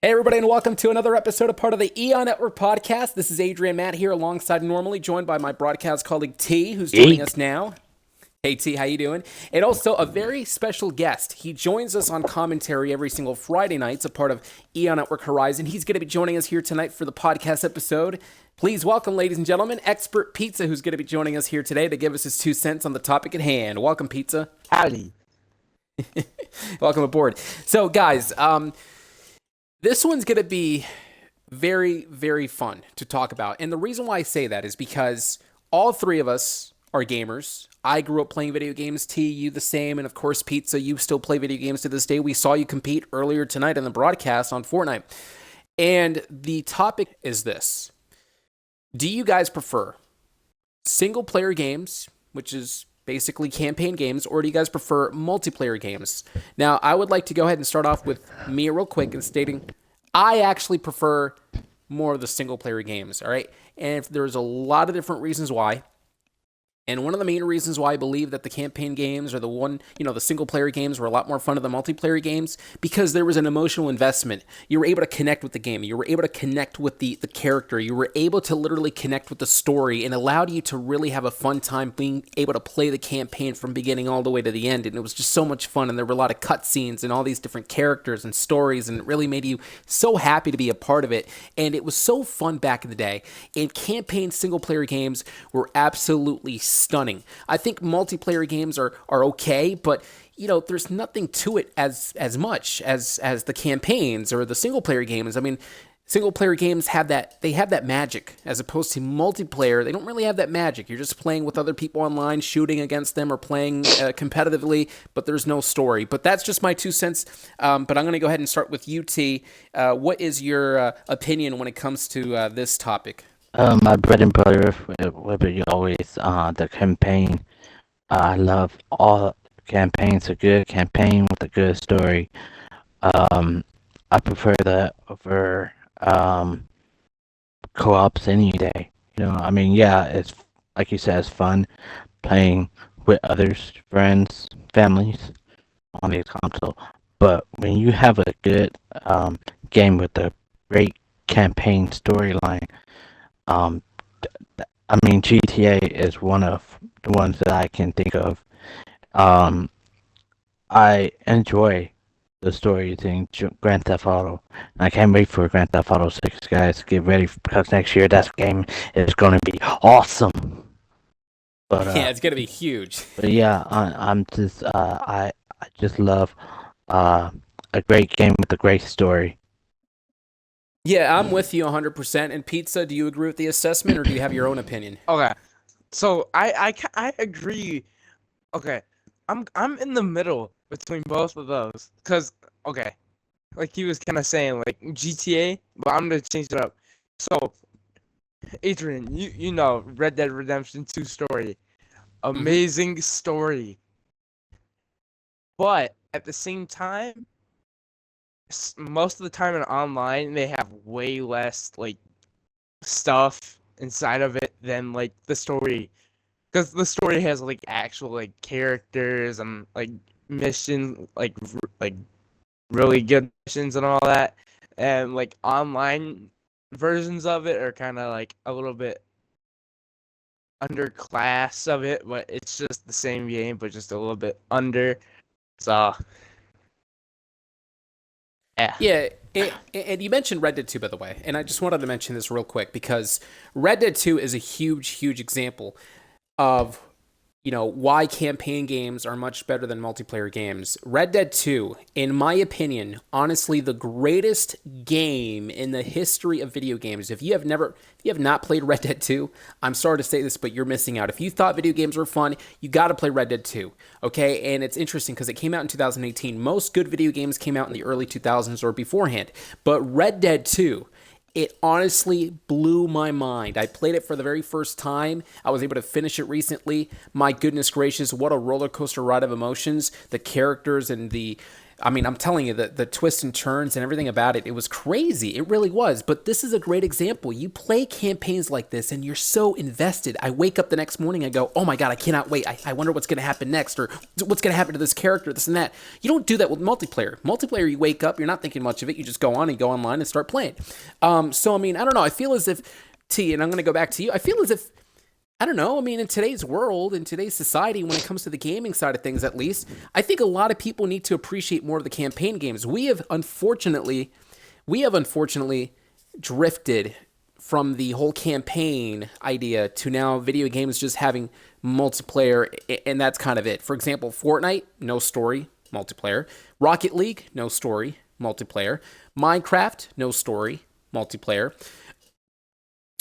Hey, everybody, and welcome to another episode of part of the Eon Network podcast. This is Adrian Matt here, alongside normally joined by my broadcast colleague T, who's joining Yeet. us now. Hey T, how you doing? And also a very special guest. He joins us on commentary every single Friday night. It's a part of Eon Network Horizon. He's going to be joining us here tonight for the podcast episode. Please welcome, ladies and gentlemen, Expert Pizza, who's going to be joining us here today to give us his 2 cents on the topic at hand. Welcome, Pizza. Howdy. Welcome aboard. So, guys, this one's going to be very, very fun to talk about. And the reason why I say that is because all three of us are gamers. I grew up playing video games. T, you the same. And of course, Pizza, you still play video games to this day. We saw you compete earlier tonight in the broadcast on Fortnite. And the topic is this. Do you guys prefer single player games, which is basically campaign games, or do you guys prefer multiplayer games? Now, I would like to go ahead and start off with me real quick and stating I actually prefer more of the single player games, all right? And if there's a lot of different reasons why. And one of the main reasons why I believe that the campaign games or the single player games were a lot more fun than the multiplayer games, because there was an emotional investment. You were able to connect with the game. You were able to connect with the character. You were able to literally connect with the story, and allowed you to really have a fun time being able to play the campaign from beginning all the way to the end. And it was just so much fun. And there were a lot of cutscenes and all these different characters and stories, and it really made you so happy to be a part of it. And it was so fun back in the day. And campaign single player games were absolutely stunning. I think multiplayer games are okay, but there's nothing to it as much as the campaigns or the single player games. I mean, single player games have that magic, as opposed to multiplayer. They don't really have that magic. You're just playing with other people online, shooting against them, or playing competitively, but there's no story. But that's just my 2 cents. But I'm going to go ahead and start with you, T. What is your opinion when it comes to this topic? My bread and butter, whether you always, the campaign. I love all campaigns. A good campaign with a good story. I prefer that over co-ops any day. I mean, yeah, it's like you said, it's fun playing with others, friends, families on the console. But when you have a good game with a great campaign storyline, Um, I mean, GTA is one of the ones that I can think of. Um, I enjoy the stories in Grand Theft Auto. And I can't wait for Grand Theft Auto 6, guys. Get ready because next year that game is going to be awesome. But Yeah, it's going to be huge. yeah, I'm just I just love uh a great game with a great story. Yeah, I'm with you 100%. And Pizza, do you agree with the assessment, or do you have your own opinion? Okay, so I agree. Okay, I'm in the middle between both of those, cause okay, like he was kind of saying like GTA, but I'm gonna change it up. So Adrian, you know Red Dead Redemption 2 story, amazing story, but at the same time, most of the time in online they have way less like stuff inside of it than like the story, because the story has like actual like characters and like missions, like really good missions and all that, and like online versions of it are kind of like a little bit underclass of it, but it's just the same game but just a little bit under. So yeah. Yeah, and you mentioned Red Dead 2, by the way, and I just wanted to mention this real quick because Red Dead 2 is a huge, huge example of why campaign games are much better than multiplayer games. Red Dead 2, in my opinion, honestly the greatest game in the history of video games. If you have not played Red Dead 2, I'm sorry to say this, but you're missing out. If you thought video games were fun, you got to play Red Dead 2. Okay? And it's interesting because it came out in 2018. Most good video games came out in the early 2000s or beforehand. But Red Dead 2, it honestly blew my mind. I played it for the very first time. I was able to finish it recently. My goodness gracious, what a roller coaster ride of emotions. The characters and the I mean, I'm telling you, the twists and turns and everything about it, it was crazy. It really was. But this is a great example. You play campaigns like this and you're so invested. I wake up the next morning, I go, oh my God, I cannot wait. I wonder what's going to happen next, or what's going to happen to this character, this and that. You don't do that with multiplayer. Multiplayer, you wake up, you're not thinking much of it. You just go on and go online and start playing. So, I mean, I don't know. I feel as if, T, and I'm going to go back to you, I feel as if, I don't know. I mean, in today's world, in today's society, when it comes to the gaming side of things, at least, I think a lot of people need to appreciate more of the campaign games. We have unfortunately drifted from the whole campaign idea to now video games just having multiplayer, and that's kind of it. For example, Fortnite, no story, multiplayer. Rocket League, no story, multiplayer. Minecraft, no story, multiplayer.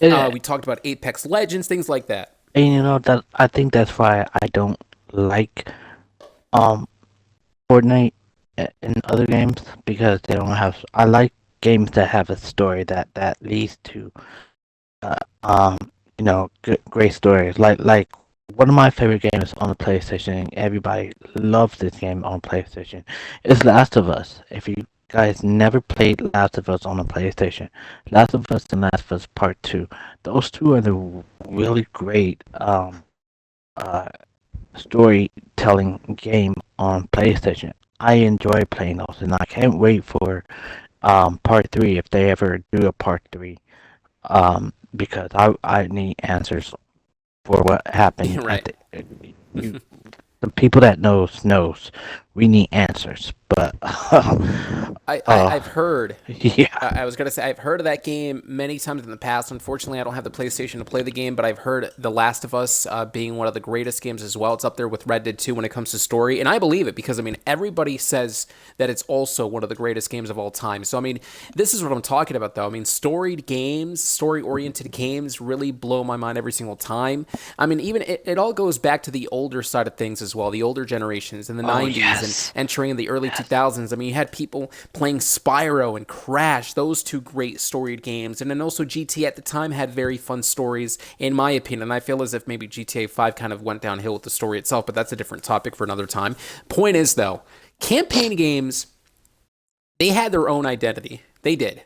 We talked about Apex Legends, things like that. And that I think that's why I don't like Fortnite and other games, because they don't have. I like games that have a story that leads to uh, um great stories. Like one of my favorite games on the PlayStation. Everybody loves this game on PlayStation. Is Last of Us. If you guys never played Last of Us on the PlayStation, Last of Us and Last of Us Part 2, those two are the really great storytelling game on PlayStation. I enjoy playing those, and I can't wait for Part 3, if they ever do a Part 3, because I need answers for what happened. Right. The people that knows. We need answers, but I've heard. yeah, I was gonna say I've heard of that game many times in the past. Unfortunately, I don't have the PlayStation to play the game, but I've heard The Last of Us being one of the greatest games as well. It's up there with Red Dead 2 when it comes to story, and I believe it because I mean everybody says that it's also one of the greatest games of all time. So I mean, this is what I'm talking about, though. I mean, storied games, story-oriented games really blow my mind every single time. I mean, even it all goes back to the older side of things as well, the older generations in the 90s yes. and entering the early 2000s. I mean, you had people playing Spyro and Crash, those two great storied games. And then also GTA at the time had very fun stories, in my opinion. And I feel as if maybe GTA 5 kind of went downhill with the story itself, but that's a different topic for another time. Point is, though, campaign games, they had their own identity. They did.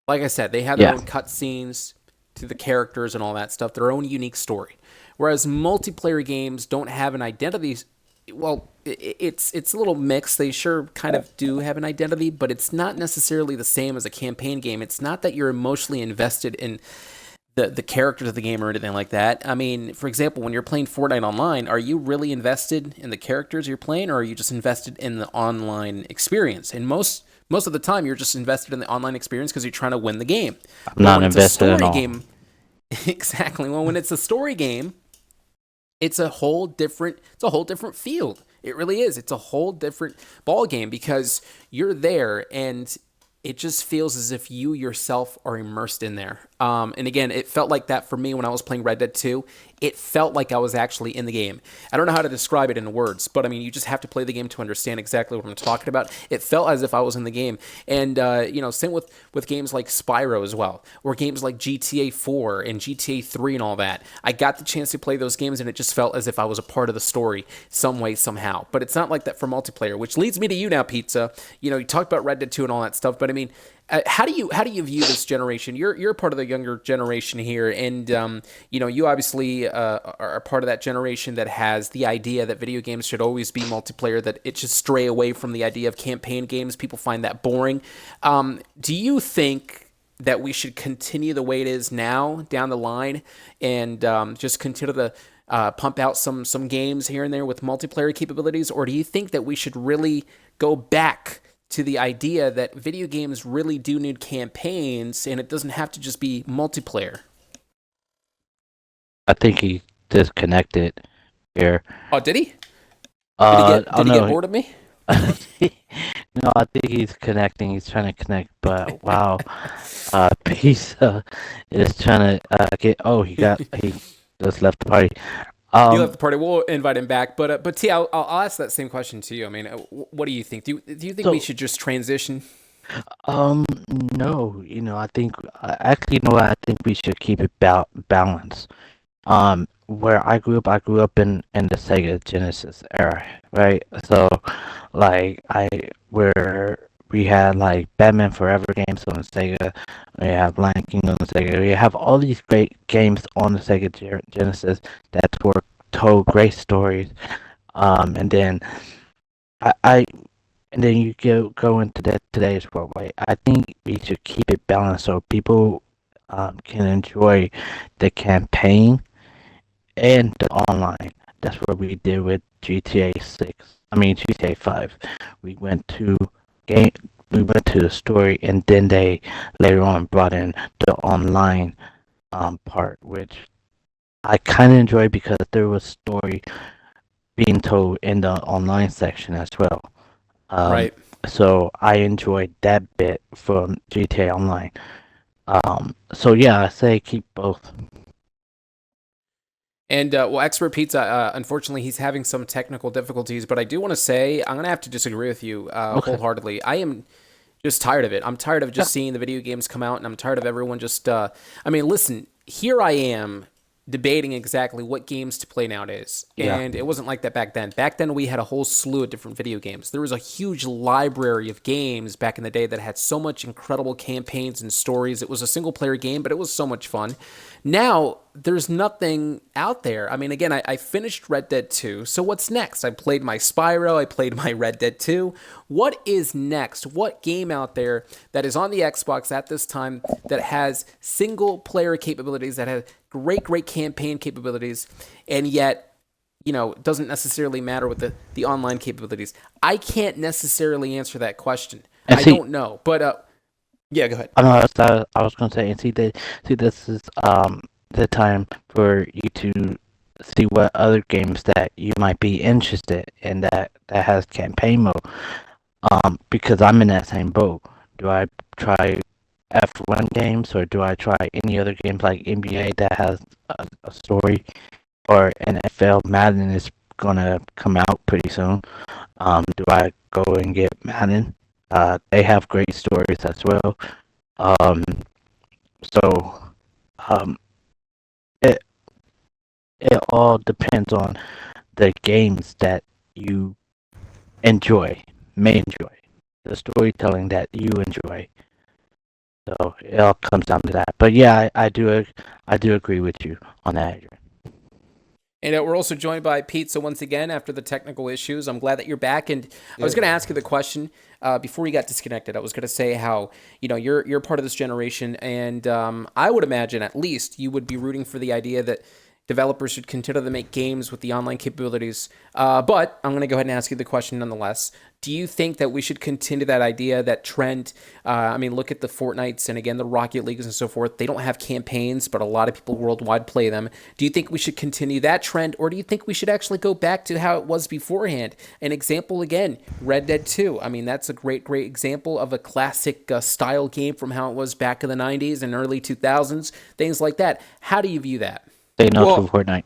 Like I said, they had their own cutscenes to the characters and all that stuff, their own unique story. Whereas multiplayer games don't have an identity. Well, it's a little mixed. They sure kind of do have an identity, but it's not necessarily the same as a campaign game. It's not that you're emotionally invested in the characters of the game or anything like that. I mean, for example, when you're playing Fortnite online, are you really invested in the characters you're playing, or are you just invested in the online experience? And most of the time, you're just invested in the online experience because you're trying to win the game. I'm not invested at all. Game, exactly. Well, when it's a story game, it's a whole different field. It really is. It's a whole different ball game because you're there and it just feels as if you yourself are immersed in there. And again, it felt like that for me when I was playing Red Dead 2. It felt like I was actually in the game. I don't know how to describe it in words, but I mean, you just have to play the game to understand exactly what I'm talking about. It felt as if I was in the game. And, same with games like Spyro as well, or games like GTA 4 and GTA 3 and all that. I got the chance to play those games and it just felt as if I was a part of the story some way, somehow. But it's not like that for multiplayer, which leads me to you now, Pizza. You talked about Red Dead 2 and all that stuff, but I mean, how do you view this generation? You're part of the younger generation here, and you obviously are part of that generation that has the idea that video games should always be multiplayer. That it should stray away from the idea of campaign games. People find that boring. Do you think that we should continue the way it is now down the line, and just continue to pump out some games here and there with multiplayer capabilities, or do you think that we should really go back to the idea that video games really do need campaigns and it doesn't have to just be multiplayer? I think he disconnected here. Oh, did he? Did he get bored of me? No, I think he's connecting. He's trying to connect, but wow, Pizza is trying to get. Oh, he just left the party. You left the party. We'll invite him back. But T, I'll ask that same question to you. I mean, what do you think? Do you think we should just transition? No. I think actually, I think we should keep it balanced. where I grew up in the Sega Genesis era, right? So like where we had like Batman Forever games on the Sega, we have Lion King on the Sega, we have all these great games on the Sega Genesis that were told great stories. And then I and then you go into that today's world, right? I think we should keep it balanced so people can enjoy the campaign and the online. That's what we did with GTA 6. I mean GTA 5. We went to game. We went to the story, and then they later on brought in the online part, which I kind of enjoyed because there was story being told in the online section as well. Um, Right. so I enjoyed that bit from GTA Online. So yeah, I say keep both. And well, Expert Pizza, unfortunately, he's having some technical difficulties, but I do want to say I'm going to have to disagree with you Okay. wholeheartedly. I am just tired of it. I'm tired of Yeah. just seeing the video games come out, and I'm tired of everyone just. I mean, listen, here I am debating exactly what games to play nowadays, Yeah. and it wasn't like that back then. Back then, we had a whole slew of different video games. There was a huge library of games back in the day that had so much incredible campaigns and stories. It was a single player game, but it was so much fun. Now, there's nothing out there. I mean, again, I finished Red Dead 2, so what's next? I played my Spyro, I played my Red Dead 2. What is next? What game out there that is on the Xbox at this time that has single player capabilities, that has great campaign capabilities, and yet, doesn't necessarily matter with the online capabilities? I can't necessarily answer that question. And I see, don't know. But yeah, go ahead. I know I was gonna say, and see this is the time for you to see what other games that you might be interested in that has campaign mode. Because I'm in that same boat. Do I try F1 games or do I try any other games like NBA that has a story, or NFL Madden is gonna come out pretty soon? Do I go and get Madden? They have great stories as well. Um, so um, it it all depends on the games that you enjoy, may enjoy, the storytelling that you enjoy. So it all comes down to that. But yeah, I do agree with you on that, Adrian. And we're also joined by Pizza once again after the technical issues. I'm glad that you're back. And I was Yeah. going to ask you the question before you got disconnected. I was going to say how you're part of this generation, and I would imagine at least you would be rooting for the idea that developers should continue to make games with the online capabilities. But I'm going to go ahead and ask you the question nonetheless. Do you think that we should continue that idea, that trend? I mean, look at the Fortnites and again the Rocket Leagues and so forth. They don't have campaigns, but a lot of people worldwide play them. Do you think we should continue that trend, or do you think we should actually go back to how it was beforehand? An example again, Red Dead 2. I mean, that's a great example of a classic style game from how it was back in the 90s and early 2000s, things like that. How do you view that? Say no to Well, Fortnite.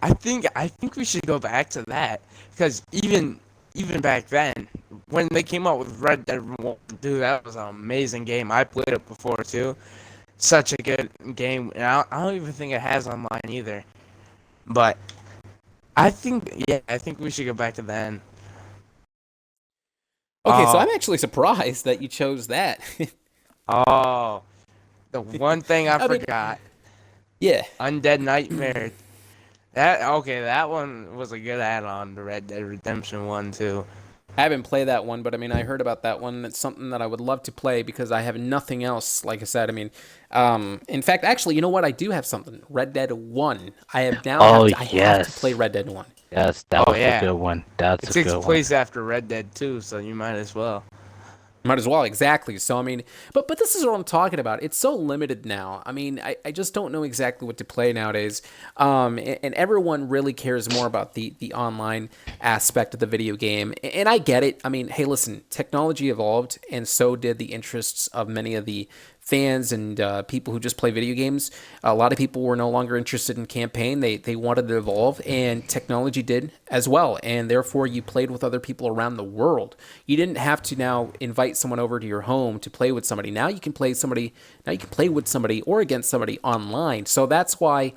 I think we should go back to that because even back then, when they came out with Red Dead 1, dude, that was an amazing game. I played it before too. Such a good game, and I don't even think it has online either. But I think we should go back to then. Okay, so I'm Oh, actually surprised that you chose that. oh, the one thing I I mean, forgot, yeah. Undead Nightmare. That one was a good add-on to Red Dead Redemption 1 too. I haven't played that one, but I mean, I heard about that one. It's something that I would love to play because I have nothing else. Like I said, I mean, in fact, actually, you know what? I do have something. Red Dead 1. I have now have Oh to. I have to play yes, Red Dead 1. yes, that Oh was a yeah, good one. That's it a takes good one. place after Red Dead 2, so you might as well. Might as well, exactly. So I mean, but this is what I'm talking about. It's so limited now. I mean, I just don't know exactly what to play nowadays. And everyone really cares more about the online aspect of the video game. And I get it. I mean, hey, listen, technology evolved, and so did the interests of many of the fans and people who just play video games. A lot of people were no longer interested in campaign. They wanted to evolve, and technology did as well. And therefore, you played with other people around the world. You didn't have to now invite someone over to your home to play with somebody. Now you can play with somebody or against somebody online. So that's why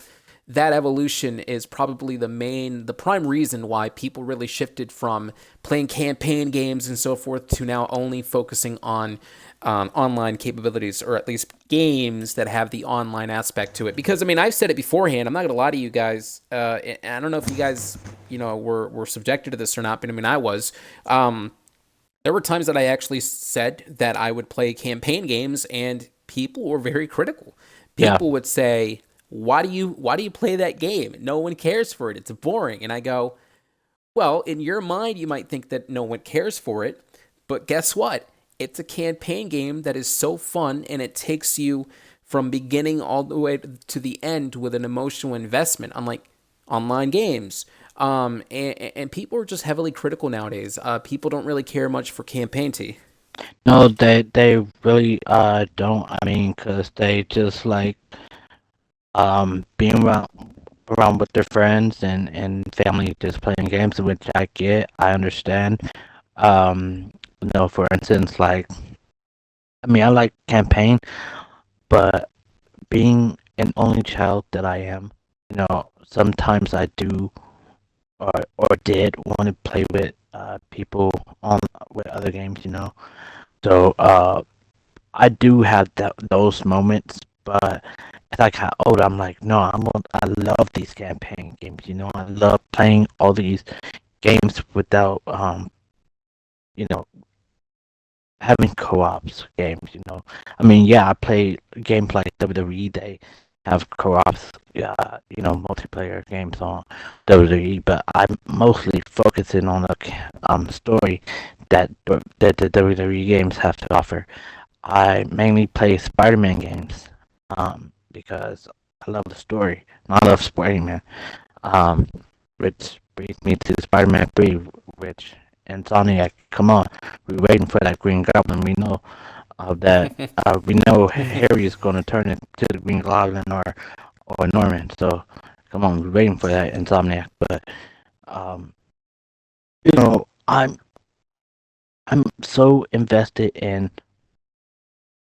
that evolution is probably the prime reason why people really shifted from playing campaign games and so forth to now only focusing on online capabilities, or at least games that have the online aspect to it. Because I mean, I've said it beforehand. I'm not going to lie to you guys. I don't know if you guys, were subjected to this or not, but I mean, I was. There were times that I actually said that I would play campaign games, and people were very critical. Yeah. People would say, why do you play that game? No one cares for it. It's boring." And I go, "Well, in your mind you might think that no one cares for it, but guess what? It's a campaign game that is so fun, and it takes you from beginning all the way to the end with an emotional investment, unlike online games." And people are just heavily critical nowadays. People don't really care much for campaign tea. No, they really don't. I mean, 'cause they just like being around with their friends and family, just playing games, which I get, I understand. For instance, like, I mean, I like campaign, but being an only child that I am, sometimes I do or did want to play with people on with other games. So I do have those moments, but as I got older, I'm like, no, I love these campaign games. I love playing all these games without you know, having co-ops games. I mean, yeah, I play games like WWE. They have co-ops, multiplayer games on WWE, but I'm mostly focusing on the story that the WWE games have to offer. I mainly play Spider-Man games, because I love the story. And I love Spider-Man. Um, which brings me to Spider-Man 3, which Insomniac, come on, we're waiting for that Green Goblin. That we know Harry is going to turn into the Green Goblin or Norman. So come on, we're waiting for that Insomniac. But um, I'm so invested in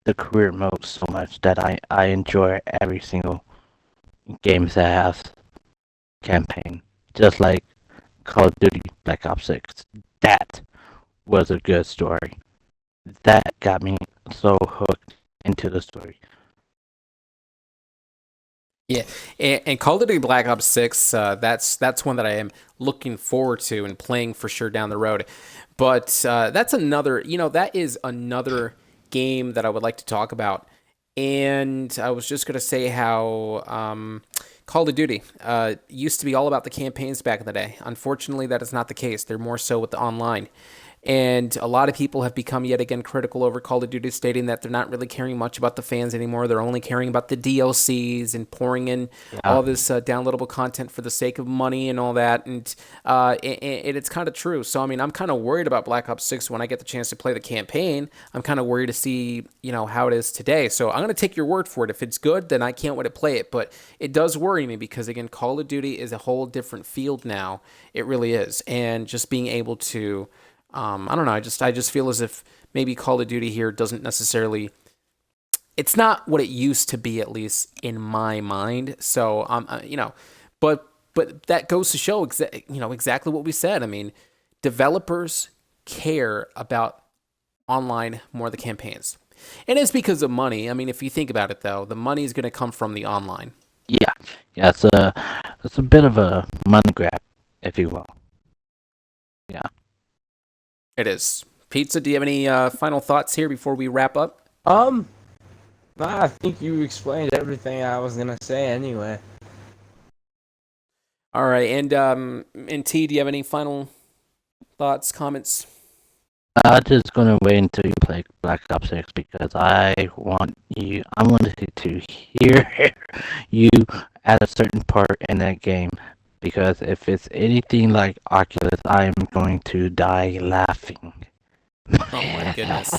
the career mode so much that I enjoy every single game that has campaign. Just like Call of Duty Black Ops 6. That was a good story. That got me so hooked into the story. Yeah, and Call of Duty Black Ops 6, that's one that I am looking forward to and playing for sure down the road. But that's another, that is another game that I would like to talk about. And I was just going to say how Call of Duty used to be all about the campaigns back in the day. Unfortunately, that is not the case. They're more so with the online. And a lot of people have become yet again critical over Call of Duty, stating that they're not really caring much about the fans anymore. They're only caring about the DLCs and pouring in all this downloadable content for the sake of money and all that. And it's kind of true. So, I mean, I'm kind of worried about Black Ops 6 when I get the chance to play the campaign. I'm kind of worried to see, how it is today. So I'm going to take your word for it. If it's good, then I can't wait to play it. But it does worry me because, again, Call of Duty is a whole different field now. It really is. And just being able to... I don't know. I just feel as if maybe Call of Duty here doesn't necessarily. It's not what it used to be, at least in my mind. So but that goes to show exactly what we said. I mean, developers care about online more than campaigns, and it's because of money. I mean, if you think about it, though, the money is going to come from the online. Yeah, yeah, it's a bit of a money grab, if you will. Yeah. It is. Pizza, do you have any final thoughts here before we wrap up? I think you explained everything I was gonna say anyway. All right, and T, do you have any final thoughts, comments? I'm just gonna wait until you play Black Ops 6 because I wanted to hear you at a certain part in that game. Because if it's anything like Oculus, I am going to die laughing. Oh my goodness.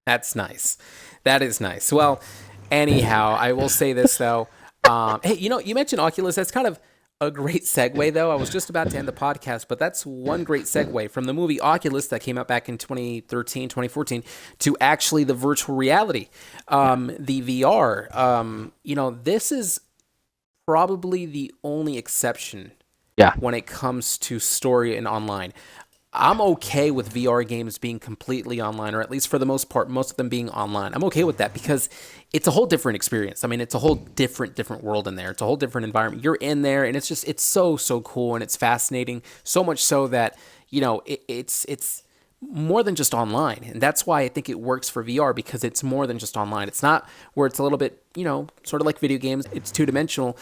That's nice. That is nice. Well, anyhow, I will say this though. Hey, you mentioned Oculus. That's kind of a great segue, though. I was just about to end the podcast, but that's one great segue from the movie Oculus that came out back in 2013, 2014 to actually the virtual reality, the VR. This is probably the only exception Yeah. when it comes to story and online. I'm okay with VR games being completely online, or at least for the most part, most of them being online. I'm okay with that because it's a whole different experience. I mean, it's a whole different world in there. It's a whole different environment. You're in there, and it's so cool and it's fascinating. So much so that it's more than just online, and that's why I think it works for VR because it's more than just online. It's not where it's a little bit sort of like video games. It's two-dimensional.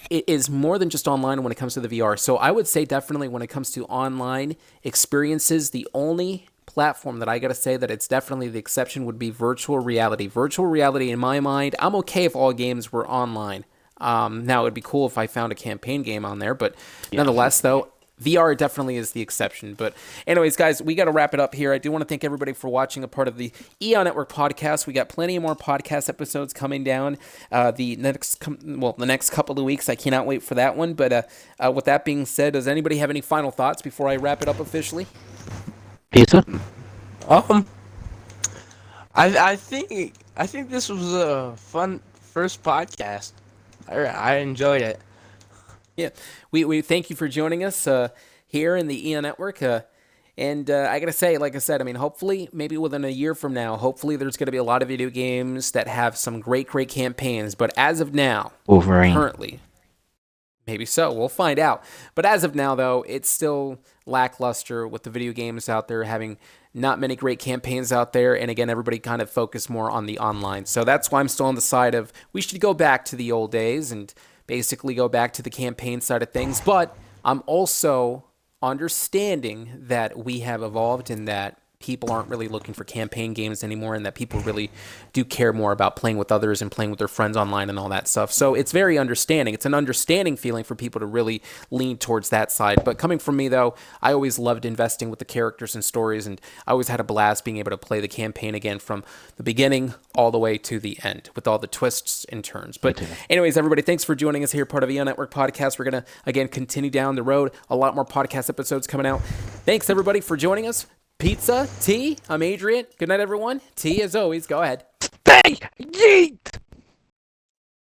It is more than just online when it comes to the VR. So I would say definitely when it comes to online experiences, the only platform that I got to say that it's definitely the exception would be virtual reality. Virtual reality, in my mind, I'm okay if all games were online. Now, it would be cool if I found a campaign game on there, but nonetheless, though, VR definitely is the exception. But anyways, guys, we got to wrap it up here. I do want to thank everybody for watching a part of the EON Network podcast. We got plenty more podcast episodes coming down the next couple of weeks. I cannot wait for that one. But with that being said, does anybody have any final thoughts before I wrap it up officially? Pizza? I think this was a fun first podcast. I enjoyed it. Yeah, we thank you for joining us here in the EON Network. And I got to say, like I said, I mean, hopefully, maybe within a year from now, hopefully there's going to be a lot of video games that have some great campaigns. But as of now, Wolverine. currently, maybe so. We'll find out. But as of now, though, it's still lackluster with the video games out there having not many great campaigns out there. And again, everybody kind of focused more on the online. So that's why I'm still on the side of we should go back to the old days and basically go back to the campaign side of things. But I'm also understanding that we have evolved and that people aren't really looking for campaign games anymore and that people really do care more about playing with others and playing with their friends online and all that stuff. So it's very understanding. It's an understanding feeling for people to really lean towards that side. But coming from me, though, I always loved investing with the characters and stories, and I always had a blast being able to play the campaign again from the beginning all the way to the end with all the twists and turns. But anyways, everybody, thanks for joining us here, part of the EON Network podcast. We're going to, again, continue down the road. A lot more podcast episodes coming out. Thanks, everybody, for joining us. Pizza, T, I'm Adrian. Good night, everyone. T, as always, go ahead. Stay!